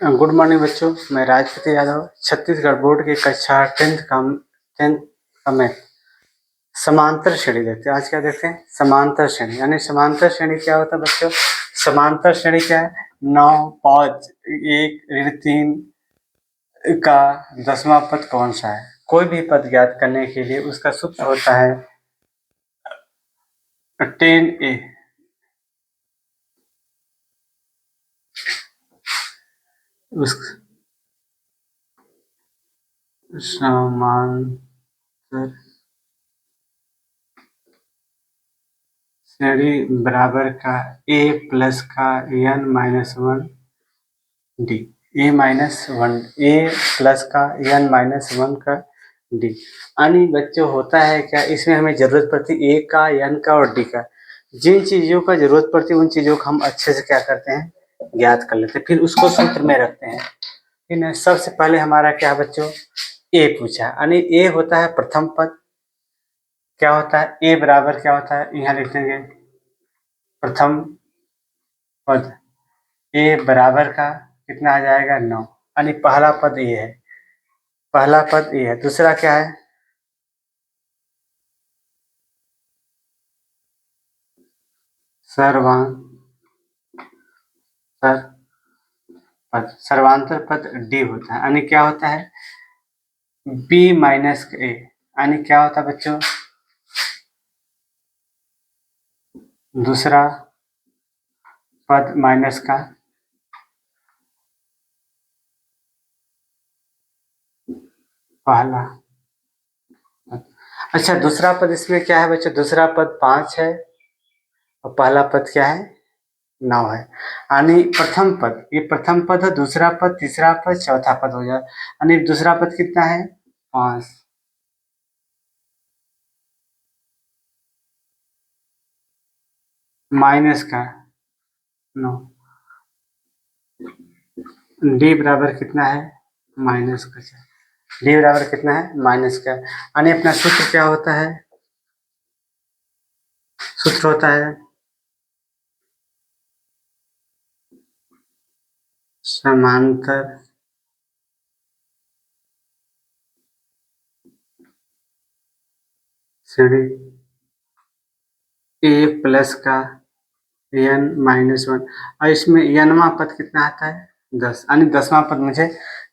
Good morning बच्चों, मैं Rajpati Yadav Chhattisgarh board की कक्षा 10th का मैथ समांतर श्रेणी देखते हैं। आज क्या देखते हैं? समांतर श्रेणी। यानी समांतर श्रेणी क्या होता है बच्चों? समांतर श्रेणी क्या है? 9, 5, 1, 3 का 10वां पद कौन सा है? कोई भी पद ज्ञात करने के लिए उसका सूत्र होता है 10a। उस समांतर श्रेणी बराबर का a प्लस का n minus 1 D, a minus 1, a plus का n माइनस 1 का डी। यानी बच्चों होता है क्या, इसमें हमें जरूरत पड़ती a का, n का और d का। जिन चीजों का जरूरत पड़ती है उन चीजों को हम अच्छे से क्या करते हैं? ज्ञात कर लेते हैं, फिर उसको सूत्र में रखते हैं। ठीक है। सबसे पहले हमारा क्या बच्चों? a पूछा, यानी a होता है प्रथम पद। क्या होता है? a बराबर क्या होता है? यहाँ लिख देंगे प्रथम पद। a बराबर का कितना आ जाएगा? 9। यानी पहला पद ये है, पहला पद ये है। दूसरा क्या है? सर्वांतर पद डी होता है। यानी क्या होता है? b माइनस ए। यानी क्या होता है बच्चों? दूसरा पद माइनस का पहला। अच्छा, दूसरा पद इसमें क्या है बच्चों? दूसरा पद 5 है और पहला पद क्या है? 9 है। यानी प्रथम पद, ये प्रथम पद है, दूसरा पद, तीसरा पद, चौथा पद हो जाए। यानी दूसरा पद कितना है? 5 माइनस का 9। डी बराबर कितना है? माइनस का 4। डी बराबर कितना है? माइनस का। यानी अपना सूत्र क्या होता है? सूत्र होता है समांतर श्रेणी a प्लस का n माइनस 1। और इसमें nवां पद कितना आता है? 10। यानी 10वां पद मुझे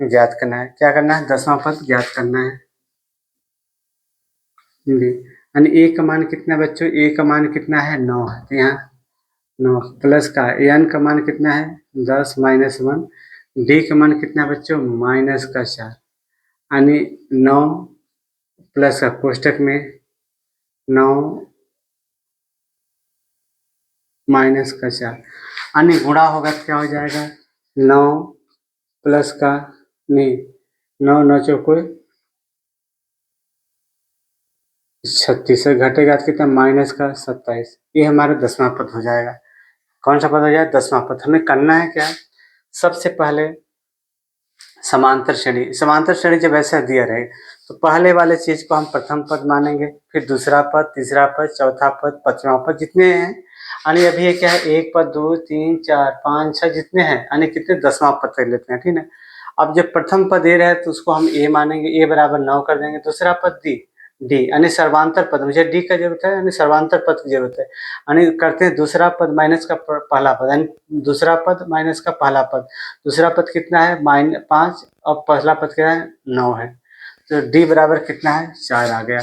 ज्ञात करना है। क्या करना है? 10वां पद ज्ञात करना है। यानी a का मान कितना है बच्चों? a का मान कितना है? 9 है। तो यहाँ 9 प्लस का n का मान कितना है? 10 माइनस 1। d का मान कितना है बच्चों? माइनस का 4। यानी 9 प्लस का कोष्टक में 9 माइनस का 4। यानी गुणा होगा तो क्या हो जाएगा? 9 प्लस का नहीं, 9 9 चौको 36 से घटेगा तो कितना? माइनस का 27। ये हमारा 10वां पद हो जाएगा। कौन सा पद हो जाएगा? 10वां पद। हमें करना है क्या? सबसे पहले समांतर श्रेणी, समांतर श्रेणी जब ऐसा दिया रहे तो पहले वाले चीज को हम प्रथम पद मानेंगे, फिर दूसरा पद, तीसरा पद, चौथा पद, पांचवा पद, जितने हैं। यानी अभी ये क्या है? एक पद, 2, 3, 4, 5, 6 जितने हैं, यानी कितने? 10वां पद कर लेते हैं। ठीक है। अब जब प्रथम पद ए रहे तो उसको हम ए मानेंगे, ए बराबर 9 कर देंगे। दूसरा पद डी, डी यानी सर्वांतर पद, मुझे डी का जरूरत है, यानी सर्वांतर पद की जरूरत है। यानी करते हैं दूसरा पद माइनस का पहला पद, यानी दूसरा पद माइनस का पहला पद। दूसरा पद कितना है? -5 और पहला पद क्या है? 9 है। तो डी बराबर कितना है? 4 आ गया।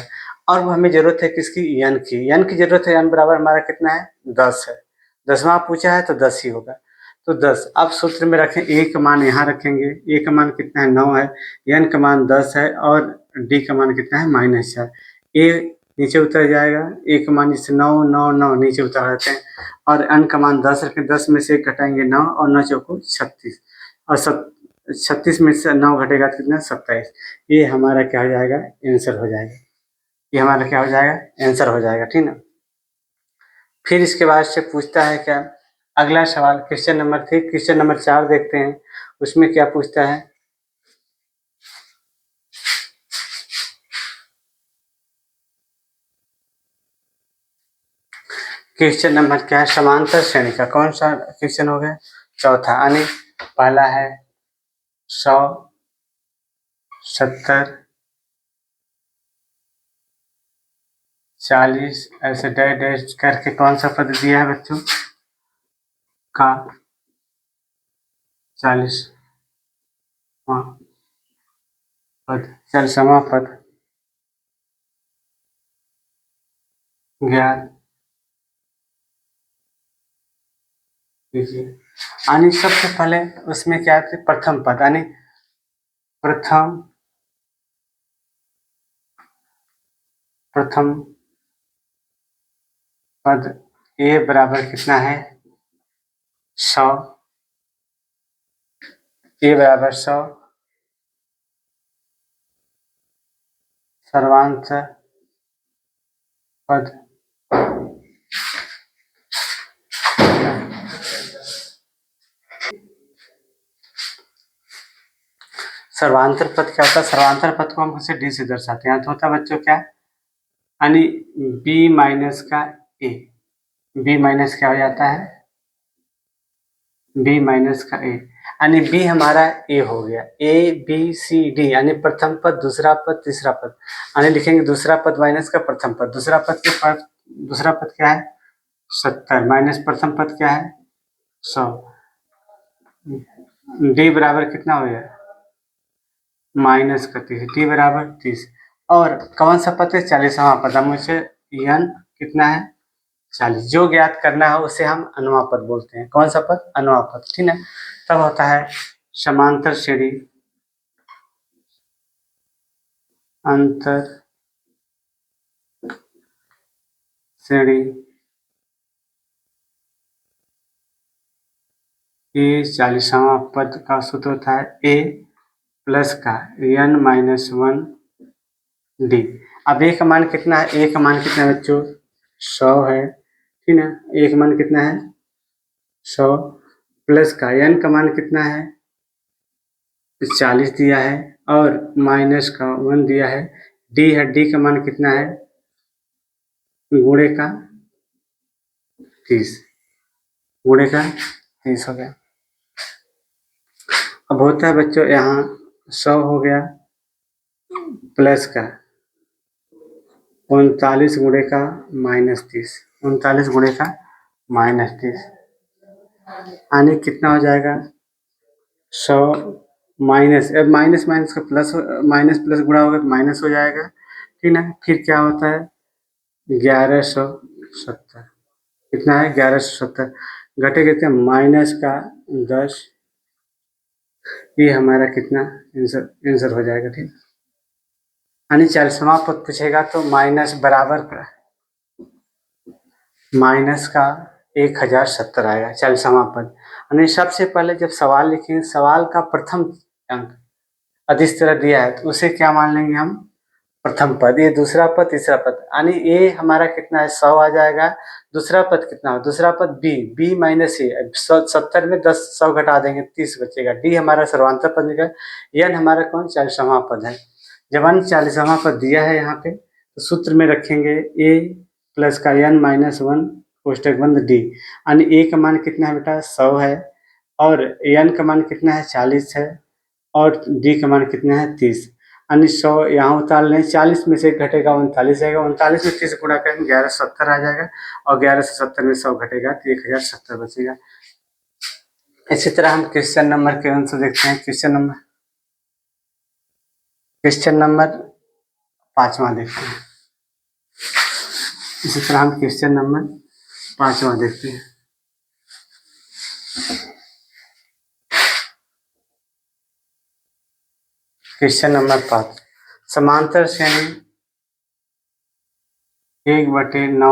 और वो हमें जरूरत है किसकी? n की। n की जरूरत है। n बराबर हमारा कितना है? 10 है। 10वां पूछा है तो 10 ही होगा। तो 10। अब सूत्र में रखें, a का मान यहाँ रखेंगे। a का मान कितना है? 9 है। n का मान 10 है और d का मान कितना है? -4। a नीचे उतर जाएगा, a का मान जैसे 9 9 9 नीचे उतर जाते हैं और n का मान 10 रखें। 10 में से 1 घटाएंगे 9 और 9 चौको 36 और 36 में से 9 घटेगा तो कितना? 27। ये हमारा क्या हो जाएगा? आंसर हो जाएगा। ये हमारा क्या हो जाएगा? आंसर हो जाएगा। ठीक ना। फिर इसके बाद से पूछता है क्या? अगला सवाल क्वेश्चन नंबर 3, क्वेश्चन नंबर 4 देखते हैं। उसमें क्या पूछता है? क्वेश्चन नंबर क्या है? समांतर श्रेणी का। कौन सा क्वेश्चन हो गया? चौथा। यानी पहला है 100, 70, 40 ऐसे डैश डैश करके कौन सा पद दिया है बच्चों का 40 पद 40वां पद ज्ञात कीजिए। यानी सबसे पहले उसमें क्या थे प्रथम पद यानी प्रथम पद ए बराबर कितना है 100, ए बराबर 100 सर्वांश पद सर्वांतर पद क्या होता है सर्वांतर पद को हम उसे डी से दर्शाते हैं तो होता है बच्चों क्या यानी बी माइनस का ए बी माइनस क्या हो जाता है बी माइनस का ए यानी बी हमारा ए हो गया ए बी सी डी यानी प्रथम पद दूसरा पद तीसरा पद यानी लिखेंगे दूसरा पद माइनस का प्रथम पद दूसरा पद क्या है 70 माइनस प्रथम पद क्या है 100 डी बराबर कितना हो गया माइनस का 30 डी बराबर 30 और कौन सा पद है 40वां पद हम उसे एन कितना है 40 जो ज्ञात करना है उसे हम अनुमा पद बोलते हैं कौन सा पद अनुमा पद ठीक है तब होता है समांतर श्रेणी अंतर श्रेणी ए 40वां पद का सूत्र होता है ए प्लस का n माइनस 1 डी अब ए का मान कितना है ए का मान कितना है बच्चों 100 है ठीक है ए का मान कितना है 100 प्लस का n का मान कितना है 40 दिया है और माइनस का 1 दिया है डी है डी का मान कितना है गुणे का 30 गुणे का 30 हो गया अब होता है बच्चों यहाँ 100 हो गया प्लस का 39 गुणे का -30 39 गुणे का -30 यानी कितना हो जाएगा 100 माइनस अब माइनस माइनस का प्लस माइनस प्लस गुणा होगा तो माइनस हो जाएगा ठीक ना फिर क्या होता है 1170 कितना है 1170 घटे कितने माइनस का 10 ये हमारा कितना आंसर हो जाएगा ठीक यानी 40वां पद पूछेगा तो माइनस बराबर माइनस का 1070 आएगा 40वां पद यानी सबसे पहले जब सवाल लिखेंगे सवाल का प्रथम अंक अधिस तरह दिया है तो उसे क्या मान लेंगे हम प्रथम पद ये दूसरा पद तीसरा पद यानी ए हमारा कितना है 100 आ जाएगा दूसरा पद कितना हो दूसरा पद बी माइनस ए 70 में 10 100 घटा देंगे 30 बचेगा डी हमारा सर्वांतर पद निकल एन हमारा कौन 40वां पद है जब अन 40वां पद दिया है यहाँ पे तो सूत्र में रखेंगे ए प्लस का n माइनस 1 कोष्टक बंद डी यानी ए का मान कितना है बेटा 100 है और n का मान कितना है 40 है और डी का मान कितना है 30 यानी 100 यहाँ उतार लें 40 में से घटेगा 39 आएगा 39 में 30 गुणा करेंगे 1170 आ जाएगा और 1170 में 100 घटेगा तो 1070 बचेगा। इसी तरह हम क्वेश्चन नंबर के आंसर देखते हैं क्वेश्चन नंबर 5वां देखते हैं। इसी तरह हम क्वेश्चन नंबर 5वां देखते हैं। क्वेश्चन नंबर 5 समांतर श्रेणी 1/9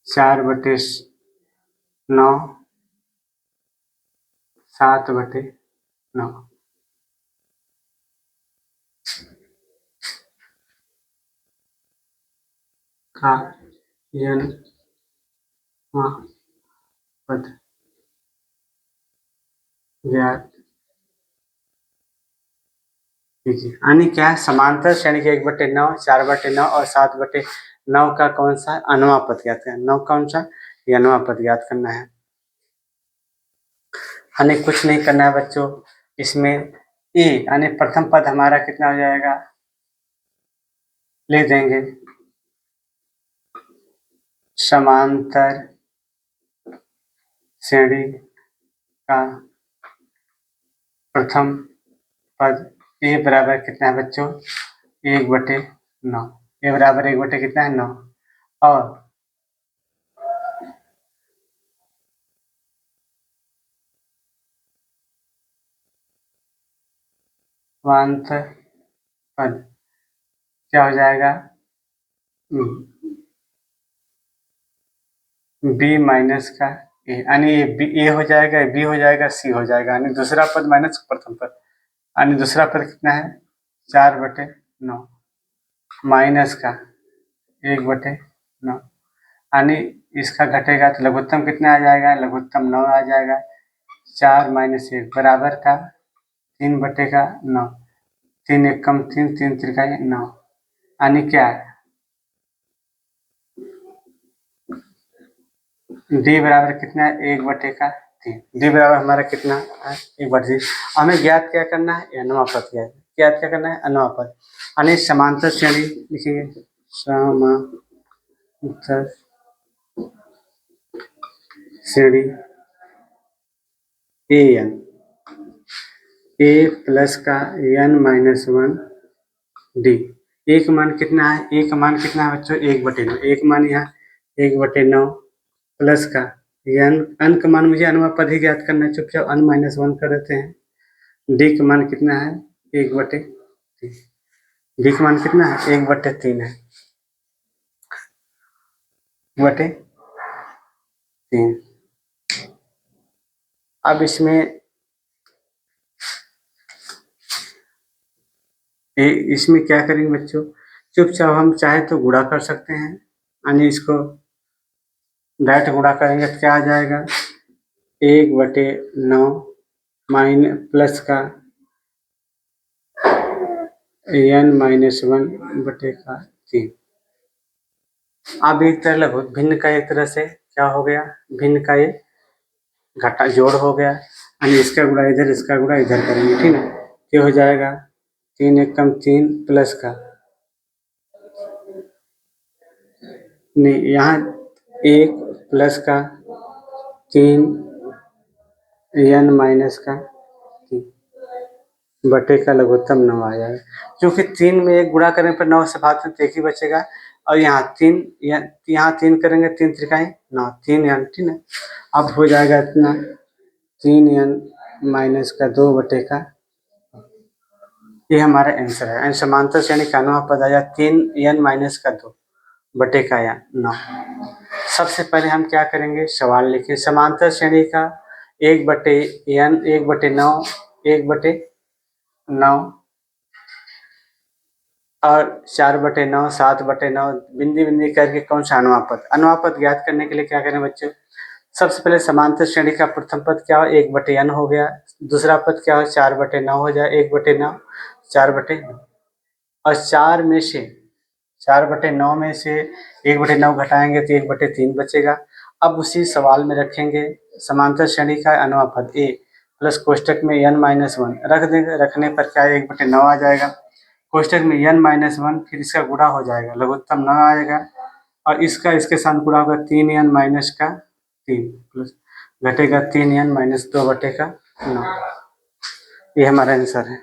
4/9 7/9 का n पद ज्ञात कीजिए। यानी क्या है समांतर श्रेणी के 1/9 4/9 और 7/9 का कौन सा अनुमा पद ज्ञात करना 9 कौन सा ये अनुमा पद ज्ञात करना है। हमें कुछ नहीं करना है बच्चों। इसमें ए यानी प्रथम पद हमारा कितना हो जाएगा, ले देंगे समांतर श्रेणी का प्रथम पद ए बराबर कितना है बच्चों, 1/9। ए बराबर 1/, कितना है, 9। और समांतर पद क्या हो जाएगा, बी माइनस का ए, यानी ए हो जाएगा, बी हो जाएगा, सी हो जाएगा, यानी दूसरा पद माइनस प्रथम पद, यानी दूसरा पद कितना है, 4/9 माइनस का 1/9, यानी इसका घटेगा तो लघुत्तम कितना आ जाएगा, लघुत्तम 9 आ जाएगा। 4 - 1 बराबर का 3/9, 3 एकम 3, 3 त्रिकाई 9, यानी क्या है, डी बराबर कितना है, 1/3। डी बराबर हमारा कितना है, 1/3। हमें ज्ञात क्या करना है, अनवा पद ज्ञात क्या करना है, अनवा पद, यानी समांतर श्रेणी लिखेंगे, समांतर श्रेणी ए एन, ए प्लस का n-1 डी। ए का मान कितना है, ए का मान कितना है बच्चों, 1/9। एक मान यहाँ 1/9 प्लस का n का मान, मुझे अनवा पद ही ज्ञात करना है, चुपचाप n-1 कर देते हैं। डी का मान कितना है, 1/3। डी का मान कितना है, 1/3 है, 1/3। अब इसमें क्या करेंगे बच्चों, चुपचाप हम चाहे तो गुणा कर सकते हैं, यानी इसको डायरेक्ट गुणा करेंगे तो क्या आ जाएगा, 1/9 प्लस का n-1/3। अब एक तरह लगभग भिन्न का एक तरह से क्या हो गया, भिन्न का ये घटा जोड़ हो गया, यानी इसका गुणा इधर, इसका गुणा इधर करेंगे, ठीक है। क्या हो जाएगा, 3 एकम 3 प्लस का, नहीं यहाँ 1 प्लस का 3 n-3 बटे का लघुत्तम 9 आ जाएगा, क्योंकि 3 में 1 गुणा करने पर 9 से भाग तो 1 ही बचेगा, और यहाँ 3 करेंगे, 3 त्रिकाई 9, 3n, ठीक है। अब हो जाएगा इतना 3n-2 बटे का, ये हमारा आंसर है। समांतर श्रेणी का अनवा पद आया 3n-2 बटे का 9। सबसे पहले हम क्या करेंगे, सवाल लिखें, समांतर श्रेणी का 1/n 1/9 1/9 और 4/9 7/9 बिंदी बिंदी करके कौन सा अनवा पद ज्ञात करने के लिए क्या करें बच्चों, सबसे पहले समांतर श्रेणी का प्रथम पद क्या हो, 1/n हो गया, दूसरा पद क्या हो, 4/9 हो जाए, 1/9 4/9, और 4/9 में से 1/9 घटाएंगे तो 1/3 बचेगा। अब उसी सवाल में रखेंगे समांतर श्रेणी का अनवा पद ए प्लस कोष्टक में n-1 रख देंगे, रखने पर क्या 1/9 आ जाएगा, कोष्टक में n-1, फिर इसका गुणा हो जाएगा, लघुत्तम 9 आएगा, और इसका इसके साथ गुणा होगा 3n-3 प्लस घटेगा 3n-2 बटे का 9। ये हमारा आंसर है।